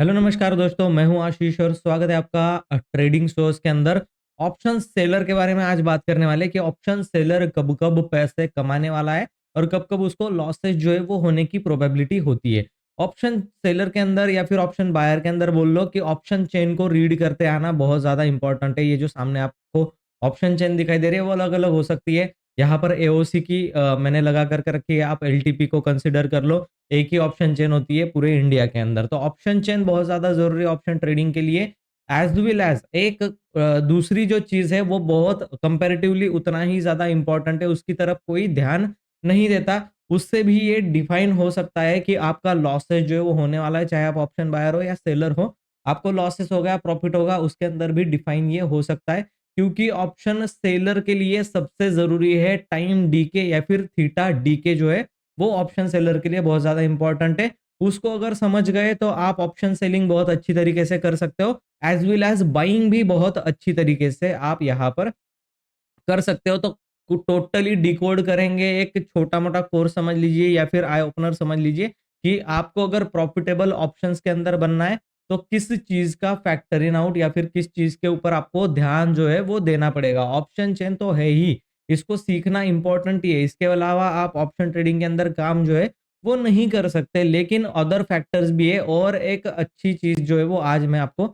Hello नमस्कार दोस्तों, मैं हूं आशीष और स्वागत है आपका ट्रेडिंग सोर्स के अंदर। ऑप्शन सेलर के बारे में आज बात करने वाले कि ऑप्शन सेलर कब कब पैसे कमाने वाला है और कब कब उसको लॉसेस जो है वो होने की प्रोबेबिलिटी होती है। ऑप्शन सेलर के अंदर या फिर ऑप्शन बायर के अंदर बोल लो कि ऑप्शन चेन को रीड करते आना बहुत ज्यादा इंपॉर्टेंट है। ये जो सामने आपको ऑप्शन चेन दिखाई दे रही है वो अलग अलग हो सकती है। यहाँ पर एओसी की मैंने लगा कर रखी है, आप एलटीपी को कंसिडर कर लो। एक ही ऑप्शन चेन होती है पूरे इंडिया के अंदर, तो ऑप्शन चेन बहुत ज्यादा जरूरी है ऑप्शन ट्रेडिंग के लिए। एज वेल एज एक दूसरी जो चीज है वो बहुत कंपैरेटिवली उतना ही ज्यादा इंपॉर्टेंट है, उसकी तरफ कोई ध्यान नहीं देता। उससे भी ये डिफाइन हो सकता है कि आपका लॉसेस जो है वो होने वाला है, चाहे आप ऑप्शन बायर हो या सेलर हो। आपको लॉसेस होगा प्रॉफिट होगा, उसके अंदर भी डिफाइन ये हो सकता है। क्योंकि ऑप्शन सेलर के लिए सबसे जरूरी है टाइम डीके या फिर थीटा डीके जो है वो ऑप्शन सेलर के लिए बहुत ज्यादा इंपॉर्टेंट है। उसको अगर समझ गए तो आप ऑप्शन सेलिंग बहुत अच्छी तरीके से कर सकते हो, एज वेल एज बाइंग भी बहुत अच्छी तरीके से आप यहाँ पर कर सकते हो। तो टोटली डिकोड करेंगे, एक छोटा मोटा कोर्स समझ लीजिए या फिर आई ओपनर समझ लीजिए कि आपको अगर प्रॉफिटेबल ऑप्शंस के अंदर बनना है तो किस चीज का फैक्टर इन आउट या फिर किस चीज के ऊपर आपको ध्यान जो है वो देना पड़ेगा। ऑप्शन चेन तो है ही, इसको सीखना इंपॉर्टेंट ही है। इसके अलावा आप ऑप्शन ट्रेडिंग के अंदर काम जो है वो नहीं कर सकते, लेकिन अदर फैक्टर्स भी है। और एक अच्छी चीज जो है वो आज मैं आपको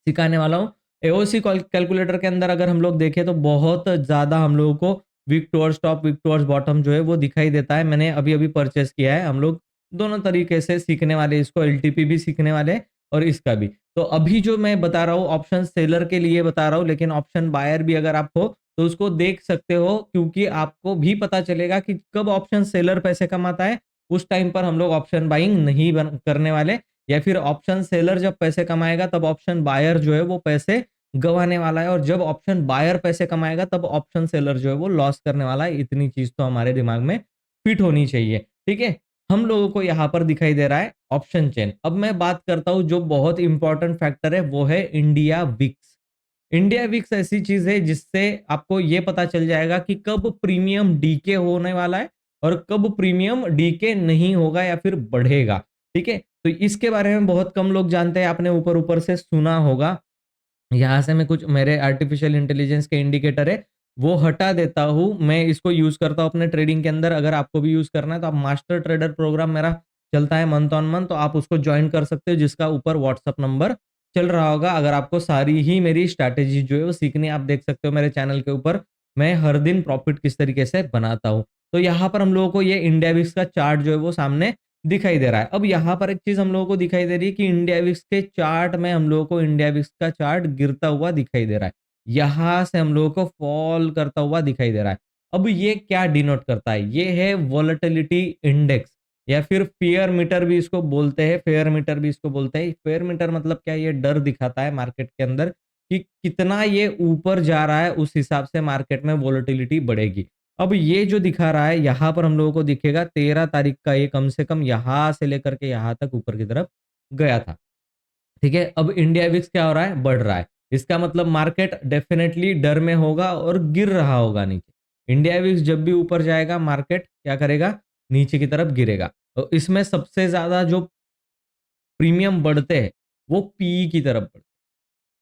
सिखाने वाला हूँ। एओसी कैलकुलेटर के अंदर अगर हम लोग देखें तो बहुत ज्यादा हम लोगों को weak towards top weak towards bottom जो है वो दिखाई देता है। मैंने अभी अभी परचेस किया है। हम लोग दोनों तरीके से सीखने वाले, इसको एलटीपी भी सीखने वाले हैं और इसका भी। तो अभी जो मैं बता रहा हूँ ऑप्शन सेलर के लिए बता रहा हूँ, लेकिन ऑप्शन बायर भी अगर आप हो तो उसको देख सकते हो, क्योंकि आपको भी पता चलेगा कि कब ऑप्शन सेलर पैसे कमाता है। उस टाइम पर हम लोग ऑप्शन बाइंग नहीं करने वाले, या फिर ऑप्शन सेलर जब पैसे कमाएगा तब ऑप्शन बायर जो है वो पैसे गंवाने वाला है, और जब ऑप्शन बायर पैसे कमाएगा तब ऑप्शन सेलर जो है वो लॉस करने वाला है। इतनी चीज तो हमारे दिमाग में फिट होनी चाहिए, ठीक है। हम लोगों को यहाँ पर दिखाई दे रहा है ऑप्शन चेन। अब मैं बात करता हूँ जो बहुत इंपॉर्टेंट फैक्टर है वो है इंडिया विक्स। इंडिया विक्स ऐसी चीज है जिससे आपको ये पता चल जाएगा कि कब प्रीमियम डीके होने वाला है और कब प्रीमियम डीके नहीं होगा या फिर बढ़ेगा, ठीक है। तो इसके बारे में बहुत कम लोग जानते हैं, आपने ऊपर ऊपर से सुना होगा। यहाँ से मैं कुछ मेरे आर्टिफिशियल इंटेलिजेंस के इंडिकेटर है वो हटा देता हूँ, मैं इसको यूज करता हूँ अपने ट्रेडिंग के अंदर। अगर आपको भी यूज करना है तो आप मास्टर ट्रेडर प्रोग्राम मेरा चलता है मंथ ऑन मंथ, तो आप उसको ज्वाइन कर सकते हो, जिसका ऊपर व्हाट्सअप नंबर चल रहा होगा। अगर आपको सारी ही मेरी स्ट्रैटेजी जो है वो सीखनी है, आप देख सकते हो मेरे चैनल के ऊपर मैं हर दिन प्रॉफिट किस तरीके से बनाता हूँ। तो यहाँ पर हम लोगों को ये इंडिया विक्स का चार्ट जो है वो सामने दिखाई दे रहा है। अब यहाँ पर एक चीज हम लोगों को दिखाई दे रही है कि इंडिया विक्स के चार्ट में हम लोगों को इंडिया विक्स का चार्ट गिरता हुआ दिखाई दे रहा है, यहां से हम लोगों को फॉल करता हुआ दिखाई दे रहा है। अब ये क्या डिनोट करता है, ये है वोलेटिलिटी इंडेक्स या फिर फेयर मीटर भी इसको बोलते हैं। फेयर मीटर भी इसको बोलते हैं। फेयर मीटर मतलब क्या, ये डर दिखाता है मार्केट के अंदर कि कितना ये ऊपर जा रहा है, उस हिसाब से मार्केट में वोलेटिलिटी बढ़ेगी। अब ये जो दिखा रहा है यहाँ पर हम लोगों को दिखेगा 13 तारीख का, ये कम से कम यहाँ से लेकर के यहाँ तक ऊपर की तरफ गया था, ठीक है। अब इंडिया विक्स क्या हो रहा है, बढ़ रहा है। इसका मतलब मार्केट डेफिनेटली डर में होगा और गिर रहा होगा नीचे। इंडिया विक्स जब भी ऊपर जाएगा मार्केट क्या करेगा, नीचे की तरफ गिरेगा। तो इसमें सबसे ज्यादा जो प्रीमियम बढ़ते हैं वो पीई की तरफ बढ़ते हैं।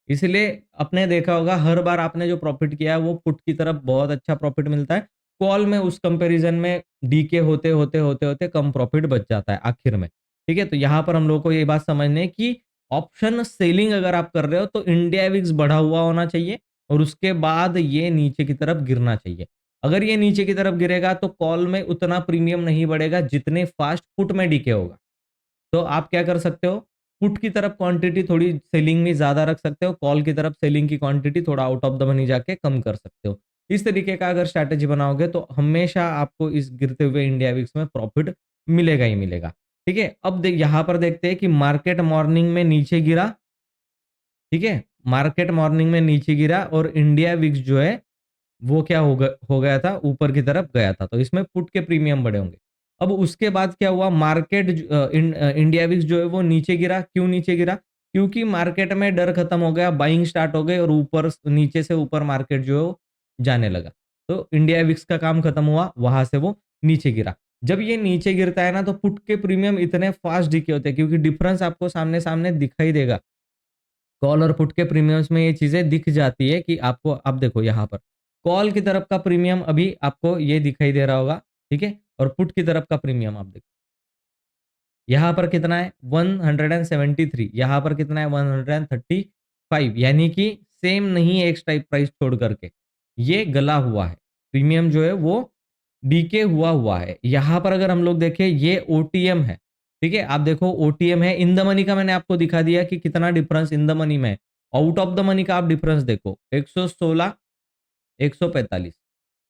इसलिए आपने देखा होगा हर बार आपने जो प्रॉफिट किया है वो पुट की तरफ बहुत अच्छा प्रॉफिट मिलता है। कॉल में उस कंपैरिजन में डीके होते होते होते होते कम प्रॉफिट बच जाता है आखिर में, ठीक है। तो यहाँ पर हम लोग को ये बात समझनी है कि ऑप्शन सेलिंग अगर आप कर रहे हो तो इंडिया विक्स बढ़ा हुआ होना चाहिए और उसके बाद ये नीचे की तरफ गिरना चाहिए। अगर ये नीचे की तरफ गिरेगा तो कॉल में उतना प्रीमियम नहीं बढ़ेगा जितने फास्ट पुट में डीके होगा। तो आप क्या कर सकते हो, पुट की तरफ क्वांटिटी थोड़ी सेलिंग में ज्यादा रख सकते हो, कॉल की तरफ सेलिंग की क्वांटिटी थोड़ा आउट ऑफ द मनी जाके कम कर सकते हो। इस तरीके का अगर स्ट्रैटेजी बनाओगे तो हमेशा आपको इस गिरते हुए इंडिया विक्स में प्रॉफिट मिलेगा ही मिलेगा, ठीक है। अब देख यहाँ पर देखते हैं कि मार्केट मॉर्निंग में नीचे गिरा, ठीक है। मार्केट मॉर्निंग में नीचे गिरा और इंडिया विक्स जो है वो क्या हो गया था, ऊपर की तरफ गया था। तो इसमें पुट के प्रीमियम बढ़े होंगे। अब उसके बाद क्या हुआ, मार्केट इंडिया विक्स जो है वो नीचे गिरा। क्यों नीचे गिरा, क्योंकि मार्केट में डर खत्म हो गया, बाइंग स्टार्ट हो गई और ऊपर नीचे से ऊपर मार्केट जो है वो जाने लगा। तो इंडिया विक्स का काम खत्म हुआ, वहां से वो नीचे गिरा। जब ये नीचे गिरता है ना तो पुट के प्रीमियम इतने फास्ट डिके होते हैं क्योंकि डिफरेंस आपको सामने सामने दिखाई देगा। कॉल और पुट के प्रीमियम्स में ये चीजें दिख जाती है कि आपको अब देखो यहाँ पर कॉल की तरफ का प्रीमियम अभी आपको ये दिखाई दे रहा होगा, ठीक है, और पुट की तरफ का प्रीमियम आप देखो यहाँ पर कितना है 173, यहाँ पर कितना है 135, यानी कि सेम नहीं है एक स्ट्राइक प्राइस छोड़ करके, ये गला हुआ है, प्रीमियम जो है वो डीके हुआ हुआ है। यहाँ पर अगर हम लोग देखें ये ओटीएम है, ठीक है, आप देखो ओटीएम है, इन द मनी का मैंने आपको दिखा दिया कि कितना डिफरेंस इन द मनी में है। आउट ऑफ द मनी का आप डिफरेंस देखो 116, 145,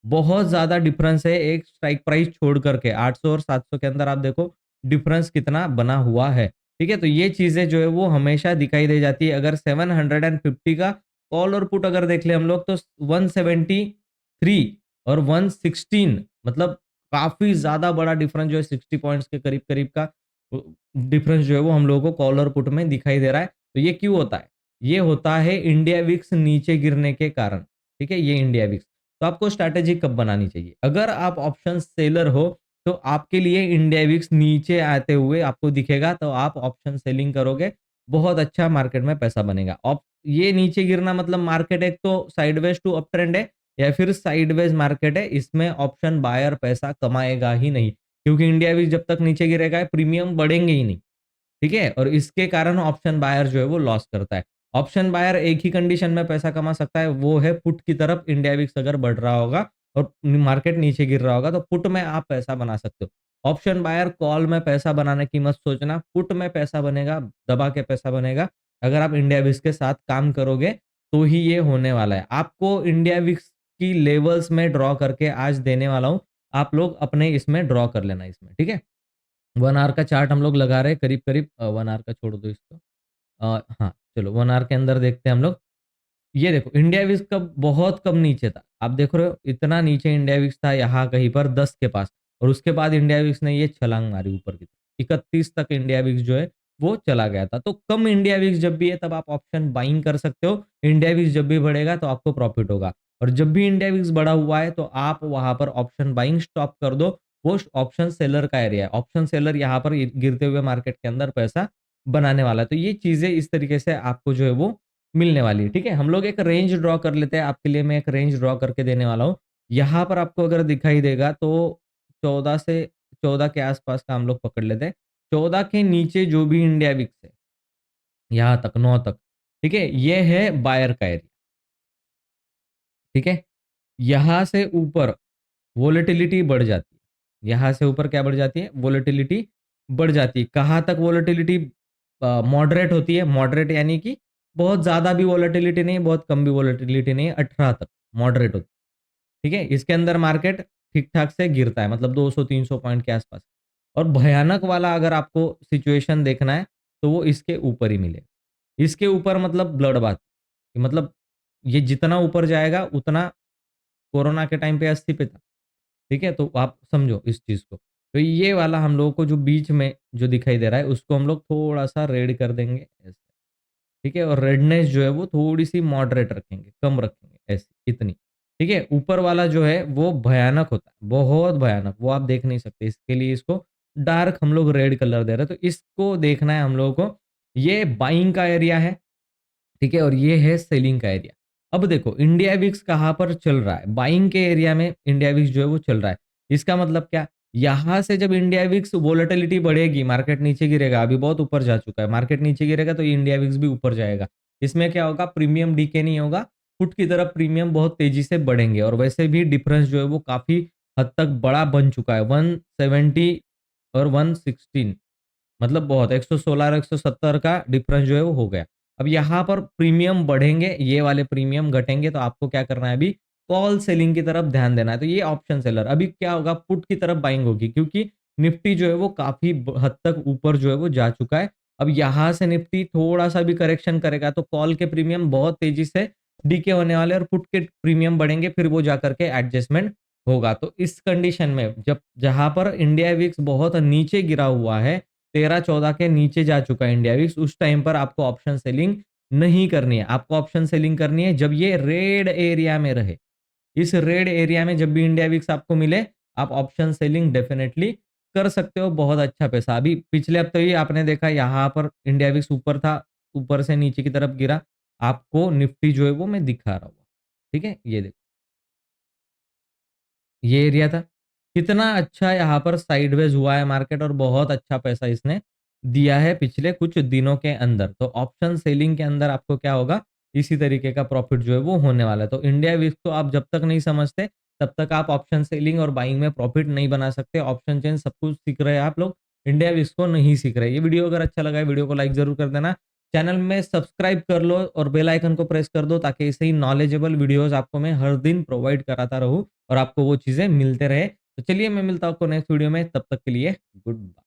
बहुत ज्यादा डिफरेंस है एक स्ट्राइक प्राइस छोड़ करके 800 और 700 के अंदर आप देखो डिफरेंस कितना बना हुआ है, ठीक है। तो ये चीजें जो है वो हमेशा दिखाई दे जाती है। अगर 750 का कॉल और पुट अगर देख ले हम लोग तो 173 और 116, मतलब काफी ज्यादा बड़ा डिफरेंस जो है 60 पॉइंट्स के करीब करीब का डिफरेंस जो है वो हम लोगों को कॉल और पुट में दिखाई दे रहा है। तो ये क्यों होता है? ये होता है इंडिया विक्स नीचे गिरने के कारण, ठीक है, ये इंडिया विक्स। तो आपको स्ट्रैटेजी कब बनानी चाहिए? अगर आप ऑप्शन सेलर हो तो आपके लिए इंडिया विक्स नीचे आते हुए आपको दिखेगा तो आप ऑप्शन सेलिंग करोगे, बहुत अच्छा मार्केट में पैसा बनेगा। ये नीचे गिरना मतलब मार्केट एक तो साइडवेज टू अप ट्रेंड है या फिर साइडवेज मार्केट है, इसमें ऑप्शन बायर पैसा कमाएगा ही नहीं क्योंकि इंडिया विक्स जब तक नीचे गिरेगा प्रीमियम बढ़ेंगे ही नहीं, ठीक है, और इसके कारण ऑप्शन बायर जो है वो लॉस करता है। ऑप्शन बायर एक ही कंडीशन में पैसा कमा सकता है, वो है पुट की तरफ इंडिया विक्स अगर बढ़ रहा होगा और मार्केट नीचे गिर रहा होगा तो पुट में आप पैसा बना सकते हो। ऑप्शन बायर कॉल में पैसा बनाने की मत सोचना, पुट में पैसा बनेगा, दबा के पैसा बनेगा। अगर आप इंडिया विक्स के साथ काम करोगे तो ही ये होने वाला है। आपको इंडिया विक्स की लेवल्स में ड्रॉ करके आज देने वाला हूँ, आप लोग अपने इसमें ड्रॉ कर लेना इसमें, ठीक है। 1 आवर का चार्ट हम लोग लगा रहे हैं करीब-करीब 1 आवर का छोड़ दो इसको। हाँ, चलो 1 आवर के अंदर देखते हैं हम लोग। ये देखो इंडिया विक्स कब बहुत कम नीचे था। आप देख रहे हो इतना नीचे इंडिया विक्स था यहाँ कहीं पर 10 के पास और उसके बाद इंडिया विक्स ने ये छलांग मारी ऊपर की तरफ। 31 तक इंडिया विक्स जो है वो चला गया था। तो कम इंडिया विक्स जब भी है तब आप ऑप्शन बाइंग कर सकते हो। इंडिया विक्स जब भी बढ़ेगा तो आपको प्रॉफिट होगा और जब भी इंडिया विक्स बढ़ा हुआ है तो आप वहां पर ऑप्शन बाइंग स्टॉप कर दो। वो ऑप्शन सेलर का एरिया है। ऑप्शन सेलर यहाँ पर गिरते हुए मार्केट के अंदर पैसा बनाने वाला है। तो ये चीजें इस तरीके से आपको जो है वो मिलने वाली है, ठीक है। हम लोग एक रेंज ड्रॉ कर लेते हैं, आपके लिए मैं एक रेंज ड्रॉ करके देने वाला हूँ। यहाँ पर आपको अगर दिखाई देगा तो 14 से 14 के आसपास का हम लोग पकड़ लेते हैं। 14 के नीचे जो भी इंडिया विक्स है यहाँ तक 9 तक, ठीक है, ये है बायर का एरिया, ठीक है। यहाँ से ऊपर वोलेटिलिटी बढ़ जाती है। यहाँ से ऊपर क्या बढ़ जाती है? वोलेटिलिटी बढ़ जाती है। कहाँ तक वोलेटिलिटी मॉडरेट होती है? मॉडरेट यानी कि बहुत ज़्यादा भी वोलेटिलिटी नहीं, बहुत कम भी वोलेटिलिटी नहीं, 18 तक मॉडरेट होती है, ठीक है। इसके अंदर मार्केट ठीक-ठाक से गिरता है, मतलब 200-300 पॉइंट के आसपास। और भयानक वाला अगर आपको सिचुएशन देखना है, तो वो इसके ऊपर ही मिलेगा। इसके ऊपर मतलब ब्लड बाथ, मतलब ये जितना ऊपर जाएगा उतना कोरोना के टाइम पे 80 पे था। ठीक है? तो आप समझो इस चीज़ को। तो ये वाला हम लोगों को जो बीच में जो दिखाई दे रहा है, उसको हम लोग थोड़ा-सा रेड कर देंगे ऐसे, ठीक है? और रेडनेस जो है वो थोड़ी-सी मॉडरेट रखेंगे, कम रखेंगे ऐसे, इतनी। ठीक है? ऊपर वाला जो है वो भयानक होता है, बहुत भयानक, वो आप देख नहीं सकते। इसके लिए इसको डार्क हम लोग रेड कलर दे रहे हैं, तो इसको देखना है हम लोगों को। ये बाइंग का एरिया है, ठीक है? और ये है सेलिंग का एरिया। अब देखो इंडिया विक्स कहाँ पर चल रहा है? बाइंग के एरिया में इंडिया विक्स जो है वो चल रहा है। इसका मतलब क्या? यहाँ से जब इंडिया विक्स वोलेटिलिटी बढ़ेगी, मार्केट नीचे गिरेगा, अभी बहुत ऊपर जा चुका है। मार्केट नीचे गिरेगा तो इंडिया विक्स भी ऊपर जाएगा। इसमें क्या होगा? प्रीमियम डीके नहीं होगा, पुट की तरफ प्रीमियम बहुत तेजी से बढ़ेंगे और वैसे भी डिफरेंस जो है वो काफ़ी हद तक बड़ा बन चुका है। 170 और 116, मतलब बहुत 116 और 170 का डिफरेंस जो है वो हो गया। अब यहाँ पर प्रीमियम बढ़ेंगे, ये वाले प्रीमियम घटेंगे, तो आपको क्या करना है अभी? कॉल सेलिंग की तरफ ध्यान देना है। तो ये ऑप्शन सेलर अभी क्या होगा? पुट की तरफ बाइंग होगी क्योंकि निफ्टी जो है वो काफ़ी हद तक ऊपर जो है वो जा चुका है। अब यहाँ से निफ्टी थोड़ा-सा भी करेक्शन करेगा तो कॉल के प्रीमियम बहुत तेज़ी से डीके होने वाले हैं और पुट के प्रीमियम बढ़ेंगे, फिर वो जाकर के एडजस्टमेंट होगा। तो इस कंडीशन में जब जहाँ पर इंडिया विक्स बहुत नीचे गिरा हुआ है, 13-14 के नीचे जा चुका है इंडिया विक्स, उस टाइम पर आपको ऑप्शन सेलिंग नहीं करनी है। आपको ऑप्शन सेलिंग करनी है जब ये रेड एरिया में रहे। इस रेड एरिया में जब भी इंडिया विक्स आपको मिले, आप ऑप्शन सेलिंग डेफिनेटली कर सकते हो, बहुत अच्छा पैसा। अभी पिछले हफ्ते ही आपने देखा यहाँ पर इंडिया विक्स ऊपर था, ऊपर से नीचे की तरफ गिरा। आपको निफ्टी जो है वो मैं दिखा रहा हूँ, ठीक है? ये देखो, ये एरिया था। कितना अच्छा यहाँ पर साइडवेज हुआ है मार्केट और बहुत अच्छा पैसा इसने दिया है पिछले कुछ दिनों के अंदर। तो ऑप्शन सेलिंग के अंदर आपको क्या होगा, इसी तरीके का प्रॉफिट जो है वो होने वाला है। तो इंडिया विक्स को आप जब तक नहीं समझते, तब तक आप ऑप्शन सेलिंग और बाइंग में प्रॉफिट नहीं बना सकते। ऑप्शन चेन सब कुछ सीख रहे हैं आप लोग, इंडिया विक्स को नहीं सीख रहे। ये वीडियो अगर अच्छा लगा है, वीडियो को लाइक जरूर कर देना। चैनल में सब्सक्राइब कर लो और बेल आइकन को प्रेस कर दो, ताकि ऐसे ही नॉलेजेबल वीडियोस आपको मैं हर दिन प्रोवाइड कराता रहूं और आपको वो चीजें मिलते रहे। तो चलिए मैं मिलता हूँ आपको नेक्स्ट वीडियो में, तब तक के लिए गुड बाय।